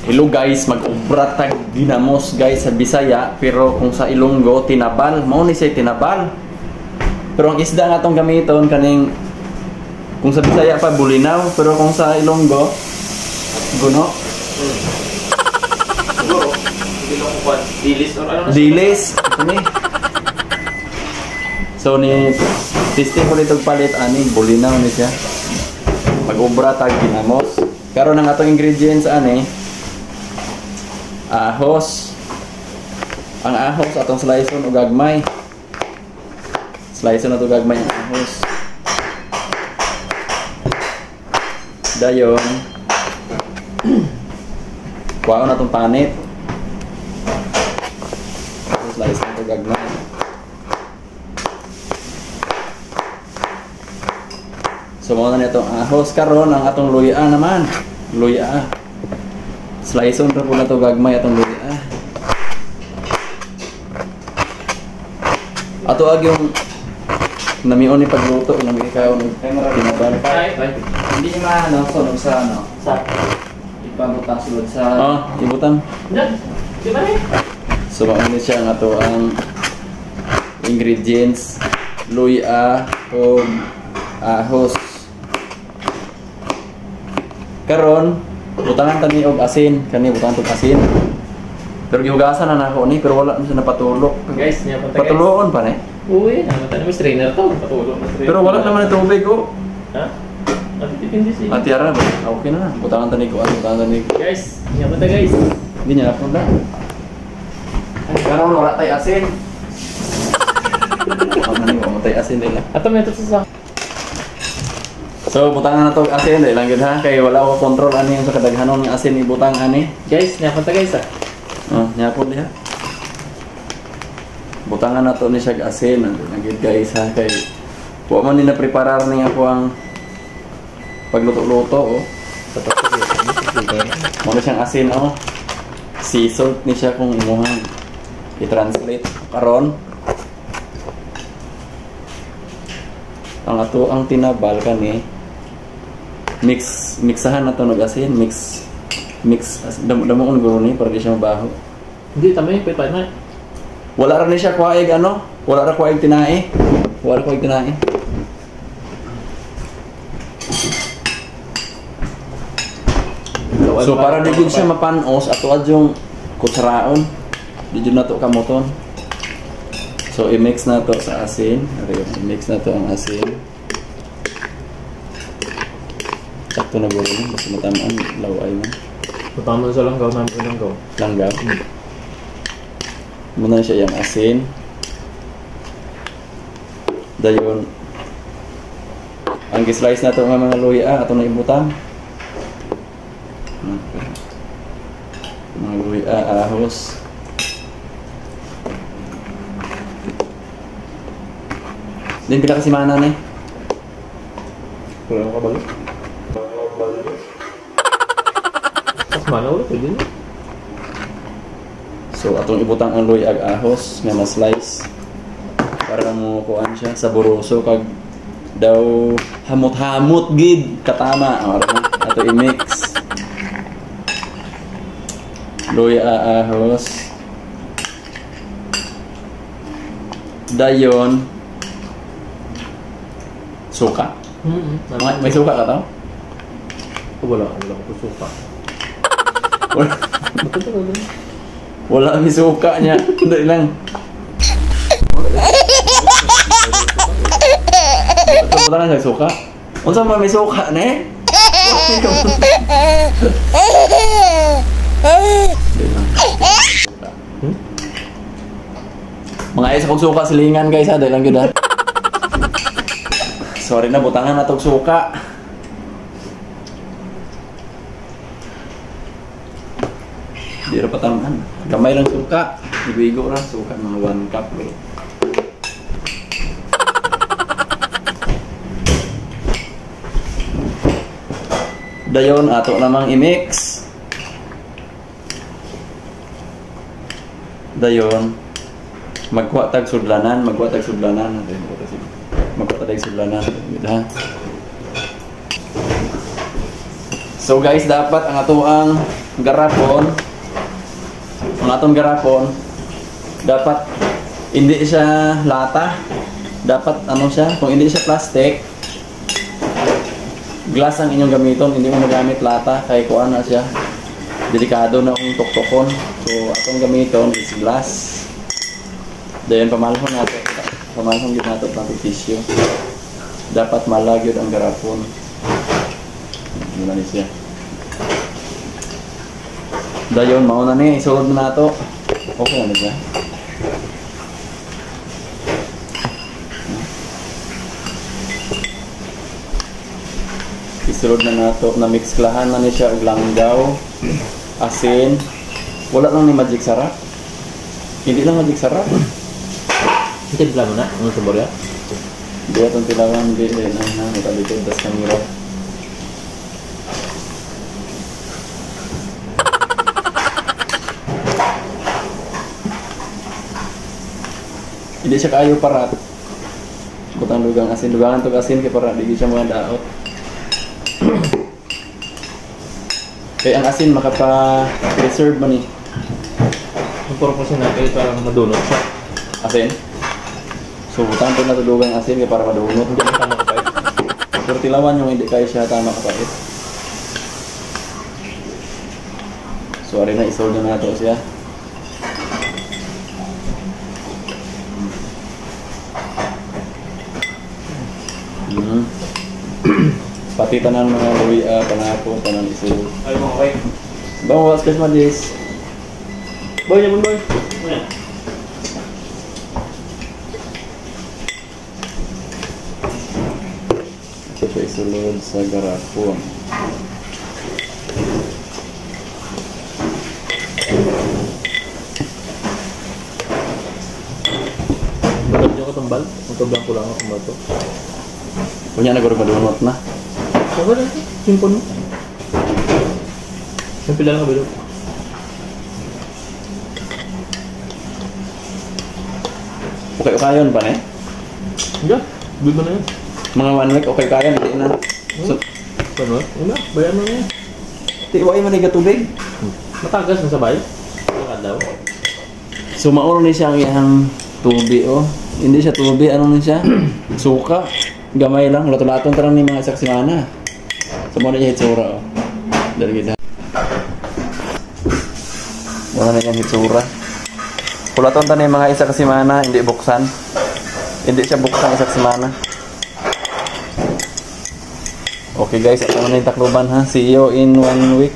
Hello guys, mag-ubra tag dinamos guys sa Bisaya, pero kung sa Ilonggo tinabal, mao ni say tinabal. Pero ang isda nga tong gamiton kaning kung sa Bisaya pa bulinaw, pero kung sa Ilonggo guno. Siguro, dilis or ano? Dilis, ito ni. So ni testing ko dito palit ani bulinaw ni siya. Mag-ubra tag dinamos. Karon ang atong ingredients ani ahos. Ang ahos atong sliceon o gagmay. Sliceon na to gagmay ang ahos. Dayon. Kuha na tong panit. Slice na to gagmay. So mo na nitong ahos karon ang atong luya naman. Luya. Slice on po na to gagmay atong luya. Ato ag yung namion ni pagluto, nami kayo ng tinabal. Hindi niya maano, sunog sa ano? Sa ipabutang sulod sa... Ibutang. Diyan! Di ba rin? So mauni siya ang ato ang ingredients. Luya o ahos. Karon butangan tani og asin, kani butangan tog asin. Pero gihugasan na nako ni, pero wala man siya napatulok. Guys, niya pa guys. Patuluon pa ni. Uy, naman tayo strainer to, patulog na strainer. Pero wala naman ng tubig oh. Ha? Depende siya. Atiara ba? Okay na. Butangan tani ko, butangan tani ko. Guys, niya pa guys. Hindi niya ako na. Ay, karon wala tay asin. Ano ni wala tay asin nila. Ato may ito sa... So butangan na to asin dahil lang gid ha kay wala ko control ani yung sa kadaghanon ng asin ibutang ani. Guys, niya pa guys ah. Niya po diha. Butangan na to ni siya asin lang gid guys ha kay wa man ni na preparar ni ako ang pagluto-luto oh. Mo na siyang asin oh. Seasoned ni siya kung imuhang i-translate karon. Ang ato ang tinabal kani mixahan na to ng asin, mix damo ko guro ni para di siya mabaho. Hindi tama yung pwede na. Wala ra ni siya kuaig ano? Wala ra kuaig tinai. Wala kuaig tinai. So para di gid siya mapanos ato ad yung kutsaraon. Di jud na to kamoton. So i-mix na to sa asin. I-mix na to ang asin. Sakto na guro ni, basta matamaan, laway mo. Tama sa langgaw namin langgaw. Langgaw. Muna siya yung asin. Dayon. Ang gislice na to ng mga luya, ato na ibutang. Mga luya, ahos. Din pila kasi mana ni. Wala ka balik. Mana ulit pwede na. So atong ibutang ang luya ag ahos nga na slice para mo kuan siya saboroso kag daw hamot-hamot gid katama ato i-mix luya ahos dayon suka. May suka ka tao? Wala ko suka. Wala may suka niya. Hindi lang. Ito na sa suka. Unsa man may suka na eh? Mga isa kong suka silingan guys ha, dahil lang yun ha. Sorry na, butangan na tong suka. Di ra pataman. Gamay lang suka. Ibigo ra suka mga 1 cup bro. Dayon ato namang i-mix. Dayon magkuha tag sudlanan, magkuha tag sudlanan. Magkuha tag sudlanan. Ha? So guys, dapat ang ato ang garapon, ang atong garapon, dapat hindi siya lata. Dapat ano siya, kung hindi siya plastic, glass ang inyong gamiton, hindi mo magamit lata kay kuan na siya. Delikado na kung tuktukon. So atong gamiton is glass. Dayon pamalhon nato. Pamalhon gyud nato pang tissue. Dapat malagyod ang garapon. Muna ni siya. Dayon mao na ni isulod na nato. Okay na siya. Isulod na nato, na mix klahan na ni siya og langgaw, asin. Wala lang ni magic sarap. Hindi lang magic sarap. Timpla mo na, ano sabor yan? Hindi atong tilawan, hindi na matalikod das kamera. Hindi siya kaayo parat. Butang dugang asin, dugangan to asin kay para di siya mga daot. Kaya ang asin makapa-preserve man eh. Ang purpose natin ito parang madunot siya. Asin? So, butang po natudugang asin kaya para madunot. Hindi mo tama kapait. Pero tilawan yung hindi kaya siya tama kapait. So, ari na isolve na nato siya. Pati tanan mga luya, panapo, tanan isolve. Ay mo okay. Bawas kas madis. Boy, naman boy. Ito siya isulod sa garapon. Bagat nyo katumbal? Matublang ko lang ang tumbal to. Punya na garo madunot na. Okay lang ito. Simple mo. Simple lang ang bilog. Okay, kayon pa na eh. Hindi. Bilog mo na yun. Mga 1 week, okay kayon, hindi na. So, Paano? Una, bayan mo na yan. tiwai man nga tubig. Matagas na sabay. Lakad daw. So, mauro ni siya ang iyang tubi, oh. Hindi siya tubi, ano ni siya? Suka. Gamay lang, lato-latong tarang ni mga isak simana. So, muna niya hitsura, oh. Dali kita. Muna na yung hitsura. Kulaton ta ni mga isak simana, hindi buksan. Hindi siya buksan isak simana. Okay guys, ito na yung takluban ha. See you in 1 week.